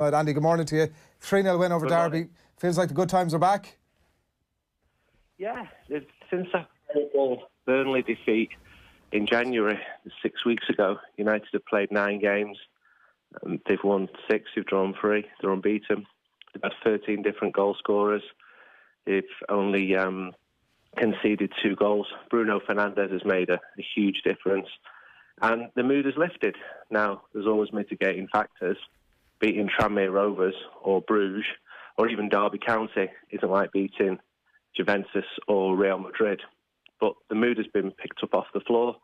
Right, Andy, good morning to you. 3-0 win over Derby. Feels like the good times are back. Yeah, since that terrible Burnley defeat in January, 6 weeks ago, United have played 9 games. They've won 6, they've drawn 3, they're unbeaten. They've had 13 different goal scorers. They've only conceded 2 goals. Bruno Fernandes has made a huge difference. And the mood has lifted. Now, there's always mitigating factors. Beating Tranmere Rovers or Bruges or even Derby County isn't like beating Juventus or Real Madrid. But the mood has been picked up off the floor.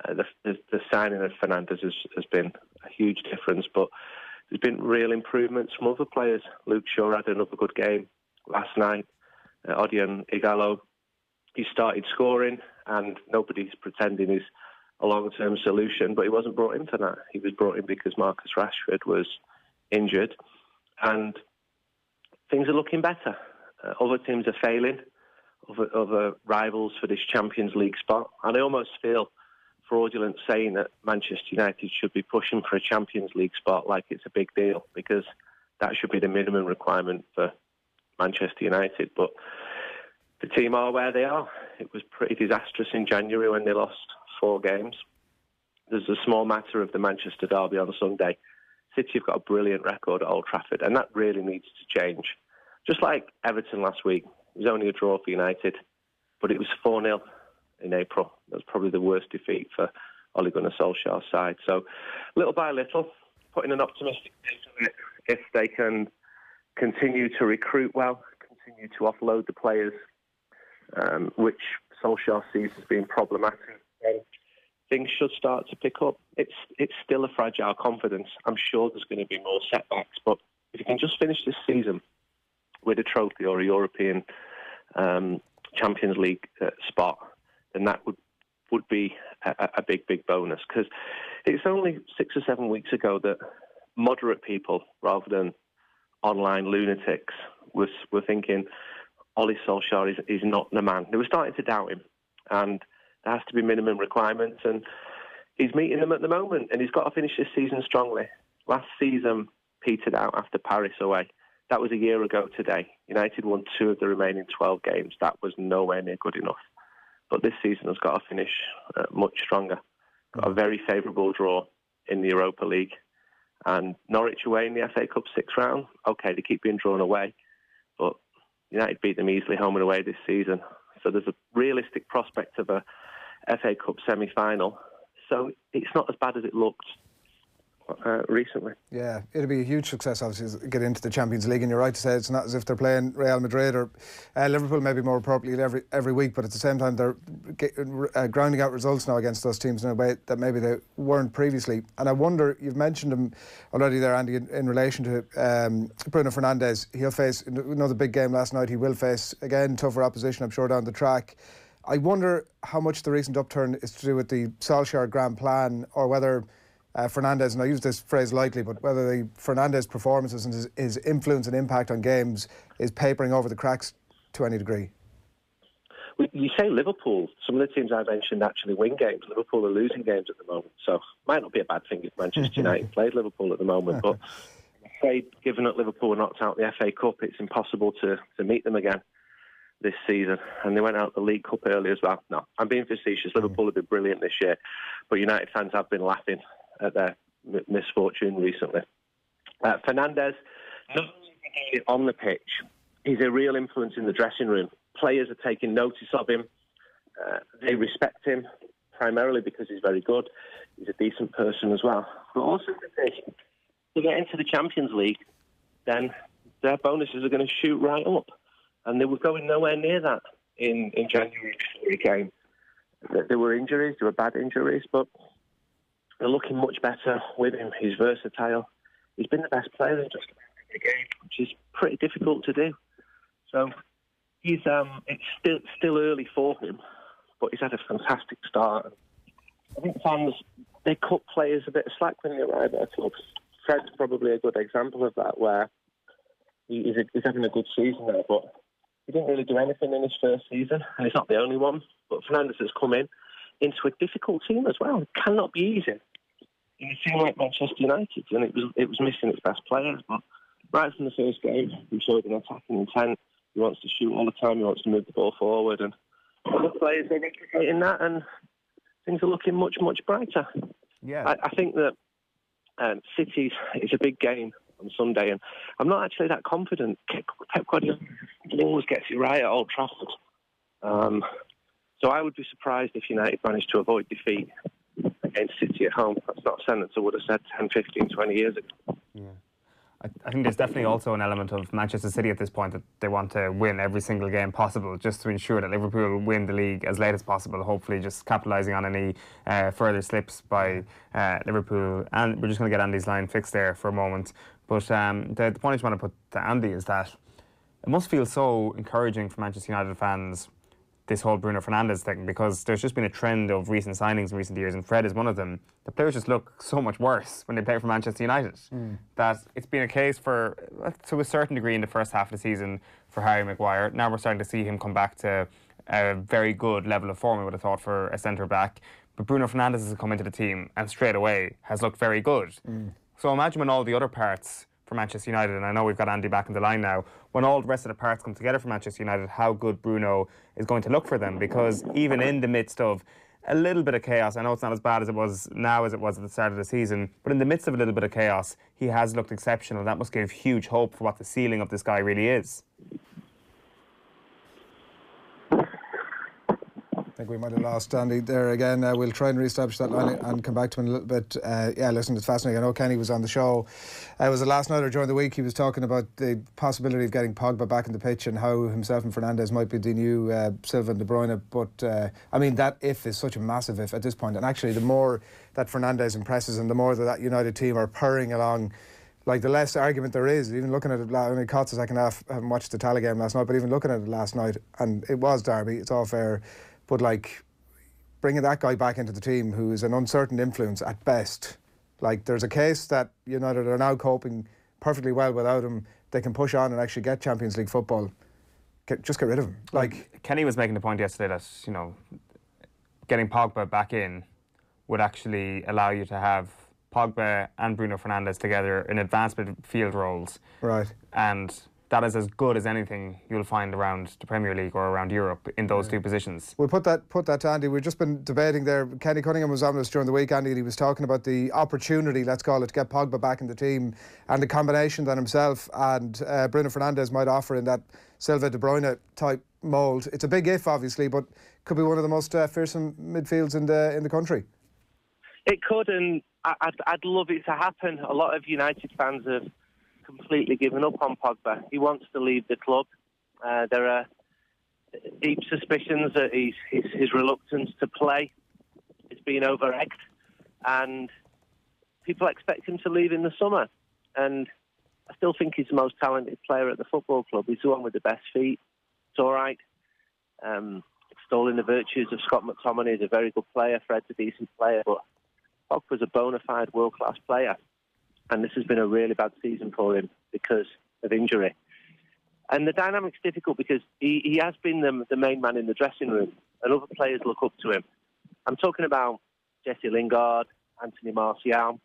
The signing of Fernandes has been a huge difference, but there's been real improvements from other players. Luke Shaw had another good game last night. Odion Igalo, he started scoring, and nobody's pretending he's a long-term solution, but he wasn't brought in for that. He was brought in because Marcus Rashford was injured, and things are looking better. Other teams are failing, other rivals for this Champions League spot, and I almost feel fraudulent saying that Manchester United should be pushing for a Champions League spot like it's a big deal, because that should be the minimum requirement for Manchester United. But the team are where they are. It was pretty disastrous in January when they lost 4 games. There's a small matter of the Manchester derby on Sunday. City have got a brilliant record at Old Trafford, and that really needs to change. Just like Everton last week, it was only a draw for United, but it was 4-0 in April. That was probably the worst defeat for Ole Gunnar Solskjaer's side. So, little by little, putting an optimistic face on it. If they can continue to recruit well, continue to offload the players, which Solskjaer sees as being problematic, then things should start to pick up. It's still a fragile confidence. I'm sure there's going to be more setbacks, but if you can just finish this season with a trophy or a European Champions League spot, then that would be a big bonus. Because it's only 6 or 7 weeks ago that moderate people, rather than online lunatics, were thinking Ole Solskjaer is not the man. They were starting to doubt him, and there has to be minimum requirements, and he's meeting them at the moment, and he's got to finish this season strongly. Last season petered out after Paris away. That was a year ago today. United won 2 of the remaining 12 games. That was nowhere near good enough. But this season has got to finish much stronger. Got a very favourable draw in the Europa League. And Norwich away in the FA Cup 6th round. OK, they keep being drawn away, but United beat them easily home and away this season. So there's a realistic prospect of a FA Cup semi-final. So it's not as bad as it looked recently. Yeah, it'll be a huge success, obviously, to get into the Champions League. And you're right to say it's not as if they're playing Real Madrid or Liverpool, maybe more appropriately every week. But at the same time, they're grounding out results now against those teams in a way that maybe they weren't previously. And I wonder, you've mentioned him already there, Andy, in relation to Bruno Fernandes. He'll face another big game last night. He will face, again, tougher opposition, I'm sure, down the track. I wonder how much the recent upturn is to do with the Solskjaer grand plan, or whether Fernandes, and I use this phrase lightly, but whether the Fernandes performances and his influence and impact on games is papering over the cracks to any degree. You say Liverpool. Some of the teams I mentioned actually win games. Liverpool are losing games at the moment, so it might not be a bad thing if Manchester United played Liverpool at the moment, but I'm afraid, given that Liverpool knocked out the FA Cup, it's impossible to meet them again this season. And they went out the League Cup early as well. No, I'm being facetious. Liverpool have been brilliant this year, but United fans have been laughing at their misfortune recently. Fernandes, not only on the pitch, he's a real influence in the dressing room. Players are taking notice of him. They respect him, primarily because he's very good. He's a decent person as well. But also, to get into the Champions League, then their bonuses are going to shoot right up. And they were going nowhere near that in January before he came. There were injuries, there were bad injuries, but they're looking much better with him. He's versatile. He's been the best player in just about every game, which is pretty difficult to do. So it's still early for him, but he's had a fantastic start. I think fans, they cut players a bit of slack when they arrive at a club. Fred's probably a good example of that, where he's having a good season there, but he didn't really do anything in his first season, and he's not the only one. But Fernandes has come into a difficult team as well. It cannot be easy in a team like Manchester United, and it was missing its best players. But right from the first game, he showed an attacking intent. He wants to shoot all the time. He wants to move the ball forward, and other players are replicating that, and things are looking much, much brighter. Yeah, I think that City is a big game on Sunday, and I'm not actually that confident. Pep Guardiola always gets it right at Old Trafford. So I would be surprised if United managed to avoid defeat against City at home. That's not a sentence I would have said 10, 15, 20 years ago. yeah. I think there's definitely also an element of Manchester City at this point that they want to win every single game possible, just to ensure that Liverpool win the league as late as possible, hopefully just capitalising on any further slips by Liverpool. And we're just going to get Andy's line fixed there for a moment. But the point I just want to put to Andy is that it must feel so encouraging for Manchester United fans, this whole Bruno Fernandes thing, because there's just been a trend of recent signings in recent years, and Fred is one of them. The players just look so much worse when they play for Manchester United. That it's been a case for, to a certain degree, in the first half of the season for Harry Maguire. Now we're starting to see him come back to a very good level of form, I would have thought, for a centre-back. But Bruno Fernandes has come into the team and straight away has looked very good. So imagine when all the other parts for Manchester United, and I know we've got Andy back in the line now, when all the rest of the parts come together for Manchester United, how good Bruno is going to look for them, because even in the midst of a little bit of chaos, I know it's not as bad as it was now as it was at the start of the season, but in the midst of a little bit of chaos, he has looked exceptional. That must give huge hope for what the ceiling of this guy really is. I think we might have lost Andy there again. We'll try and re-establish that line and come back to him in a little bit. Yeah, listen, it's fascinating. I know Kenny was on the show. It was a last night or during the week. He was talking about the possibility of getting Pogba back in the pitch and how himself and Fernandes might be the new Silva and De Bruyne. But, I mean, that if is such a massive if at this point. And actually, the more that Fernandes impresses and the more that United team are purring along, like, the less argument there is. Even looking at it, I mean, caught the second half, I haven't watched the Tala game last night, but even looking at it last night, and it was Derby, it's all fair. But, like, bringing that guy back into the team who is an uncertain influence at best, like, there's a case that United are now coping perfectly well without him. They can push on and actually get Champions League football. Just get rid of him. Like, Kenny was making the point yesterday that, you know, getting Pogba back in would actually allow you to have Pogba and Bruno Fernandes together in advanced midfield roles. Right. And that is as good as anything you'll find around the Premier League or around Europe in those two positions. We'll put that to Andy. We've just been debating there. Kenny Cunningham was on us during the week, Andy, and he was talking about the opportunity, let's call it, to get Pogba back in the team and the combination that himself and Bruno Fernandes might offer in that Silva De Bruyne type mould. It's a big if, obviously, but could be one of the most fearsome midfields in the country. It could, and I'd love it to happen. A lot of United fans have completely given up on Pogba. He wants to leave the club. There are deep suspicions that his reluctance to play is being over-egged, and people expect him to leave in the summer. And I still think he's the most talented player at the football club. He's the one with the best feet. It's all right. Extolling the virtues of Scott McTominay, is a very good player. Fred's a decent player, but Pogba's a bona fide world-class player. And this has been a really bad season for him because of injury. And the dynamic's difficult because he has been the main man in the dressing room, and other players look up to him. I'm talking about Jesse Lingard, Anthony Martial.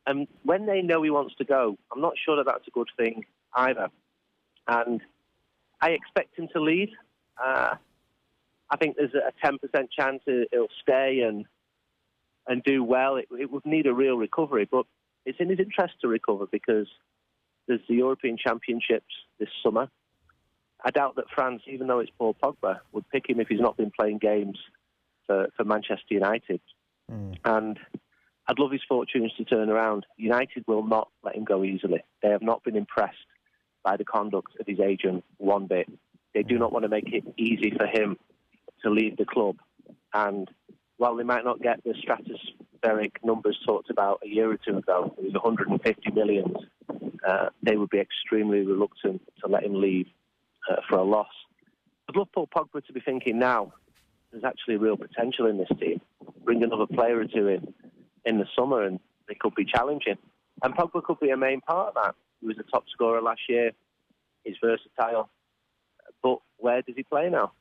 And when they know he wants to go, I'm not sure that that's a good thing either. And I expect him to leave. I think there's a 10% chance he'll stay and do well. It would need a real recovery, but it's in his interest to recover because there's the European Championships this summer. I doubt that France, even though it's Paul Pogba, would pick him if he's not been playing games for Manchester United. And I'd love his fortunes to turn around. United will not let him go easily. They have not been impressed by the conduct of his agent one bit. They do not want to make it easy for him to leave the club. And while they might not get the stratospheric numbers talked about a year or two ago, it was 150 million, they would be extremely reluctant to let him leave for a loss. I'd love Paul Pogba to be thinking now, there's actually real potential in this team. Bring another player or two in the summer and they could be challenging. And Pogba could be a main part of that. He was a top scorer last year. He's versatile. But where does he play now?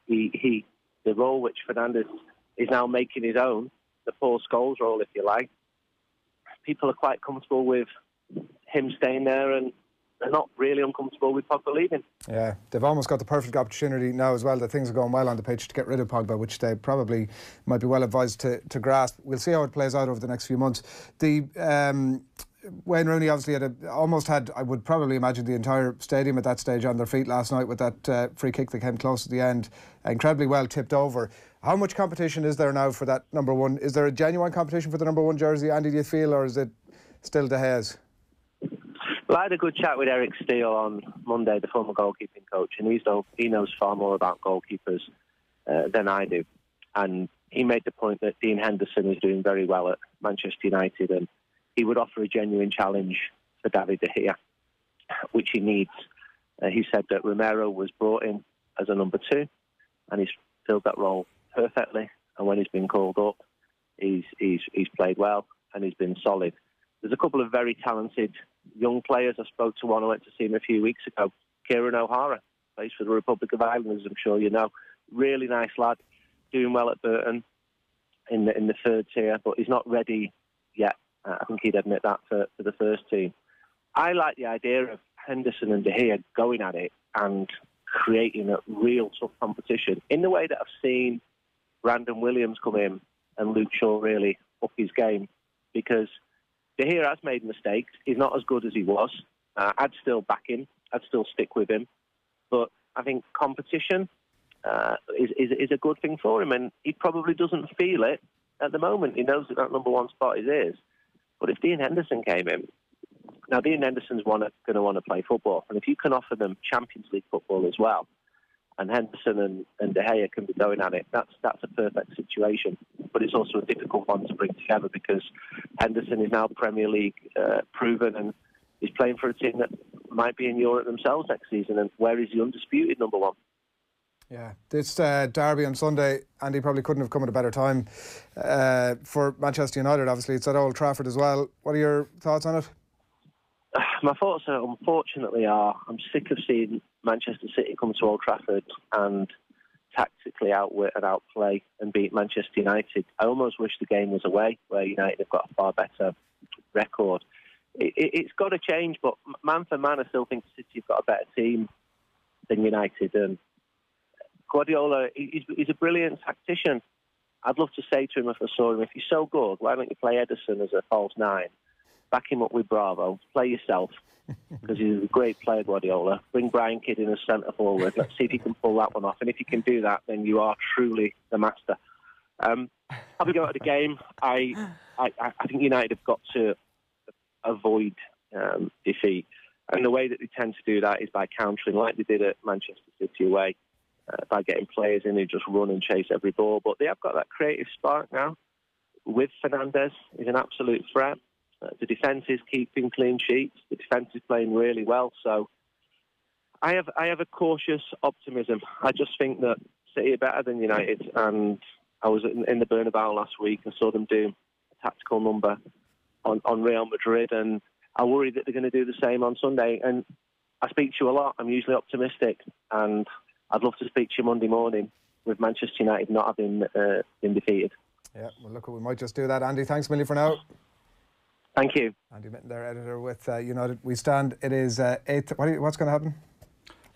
The role which Fernandes is now making his own, the Paul Scholes role, if you like, people are quite comfortable with him staying there, and they're not really uncomfortable with Pogba leaving. Yeah, they've almost got the perfect opportunity now as well, that things are going well on the pitch, to get rid of Pogba, which they probably might be well advised to grasp. We'll see how it plays out over the next few months. Wayne Rooney obviously almost had, I would probably imagine, the entire stadium at that stage on their feet last night with that free kick that came close at the end, incredibly well tipped over. How much competition is there now for that number one? Is there a genuine competition for the number one jersey, Andy, do you feel, or is it still De Gea's? Well, I had a good chat with Eric Steele on Monday, the former goalkeeping coach, and he knows far more about goalkeepers than I do. And he made the point that Dean Henderson is doing very well at Manchester United, and he would offer a genuine challenge for David De Gea, which he needs. He said that Romero was brought in as a number 2, and he's filled that role perfectly. And when he's been called up, he's played well, and he's been solid. There's a couple of very talented young players. I spoke to one. I went to see him a few weeks ago. Kieran O'Hara, plays for the Republic of Ireland, as I'm sure you know. Really nice lad, doing well at Burton in the third tier, but he's not ready yet. I think he'd admit that for the first team. I like the idea of Henderson and De Gea going at it and creating a real tough competition in the way that I've seen Brandon Williams come in and Luke Shaw really up his game, because De Gea has made mistakes. He's not as good as he was. I'd still back him. I'd still stick with him. But I think competition is a good thing for him, and he probably doesn't feel it at the moment. He knows that number one spot is his. But if Dean Henderson came in, now Dean Henderson's going to want to play football, and if you can offer them Champions League football as well, and Henderson and De Gea can be going at it, that's a perfect situation. But it's also a difficult one to bring together, because Henderson is now Premier League proven, and he's playing for a team that might be in Europe themselves next season, and where is the undisputed number one? Yeah, this derby on Sunday, Andy, probably couldn't have come at a better time for Manchester United. Obviously, it's at Old Trafford as well. What are your thoughts on it? My thoughts, unfortunately, are I'm sick of seeing Manchester City come to Old Trafford and tactically outwit and outplay and beat Manchester United. I almost wish the game was away, where United have got a far better record. It's got to change, but man for man, I still think City have got a better team than United. And Guardiola, he's a brilliant tactician. I'd love to say to him if I saw him, if you're so good, why don't you play Ederson as a false 9? Back him up with Bravo. Play yourself, because he's a great player, Guardiola. Bring Brian Kidd in as centre forward. Let's see if he can pull that one off. And if you can do that, then you are truly the master. Having go at the game, I think United have got to avoid defeat. And the way that they tend to do that is by countering, like they did at Manchester City away, by getting players in who just run and chase every ball. But they have got that creative spark now. With Fernandes, he's an absolute threat. The defence is keeping clean sheets. The defence is playing really well. So I have a cautious optimism. I just think that City are better than United. And I was in the Bernabeu last week. I saw them do a tactical number on Real Madrid. And I worry that they're going to do the same on Sunday. And I speak to you a lot. I'm usually optimistic. And I'd love to speak to you Monday morning with Manchester United not having been defeated. Yeah, well, look, we might just do that. Andy, thanks a million for now. Thank you. Andy Mitten, their editor with United. We stand, it is 8th. What's going to happen?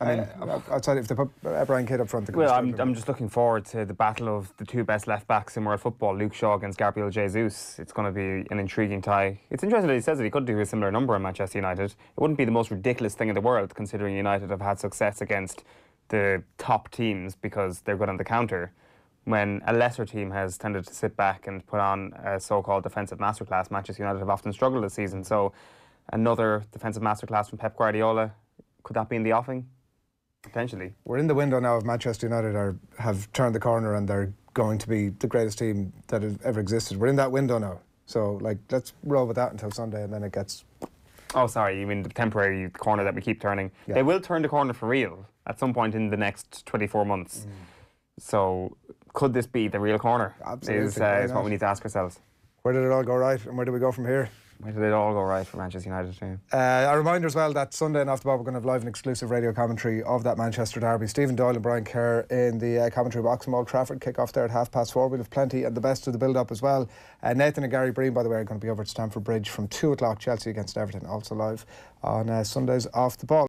I mean, outside if they put Brian Kidd up front. Well, I'm just looking forward to the battle of the two best left-backs in world football, Luke Shaw against Gabriel Jesus. It's going to be an intriguing tie. It's interesting that he says that he could do a similar number in Manchester United. It wouldn't be the most ridiculous thing in the world, considering United have had success against the top teams because they're good on the counter, when a lesser team has tended to sit back and put on a so-called defensive masterclass. Manchester United have often struggled this season, so another defensive masterclass from Pep Guardiola, could that be in the offing? Potentially. We're in the window now of Manchester United have turned the corner and they're going to be the greatest team that has ever existed. We're in that window now, so let's roll with that until Sunday, and then it gets... Oh, sorry, you mean the temporary corner that we keep turning? Yeah. They will turn the corner for real at some point in the next 24 months. So could this be the real corner? Absolutely. Is what we need to ask ourselves. Where did it all go right, and where do we go from here? Where did it all go right for Manchester United team? A reminder as well that Sunday and after the ball we're going to have live and exclusive radio commentary of that Manchester derby. Stephen Doyle and Brian Kerr in the commentary box from Old Trafford. Kick off there at 4:30. We'll have plenty and the best of the build up as well. Nathan and Gary Breen, by the way, are going to be over at Stamford Bridge from 2 o'clock. Chelsea against Everton, also live on Sundays off the ball.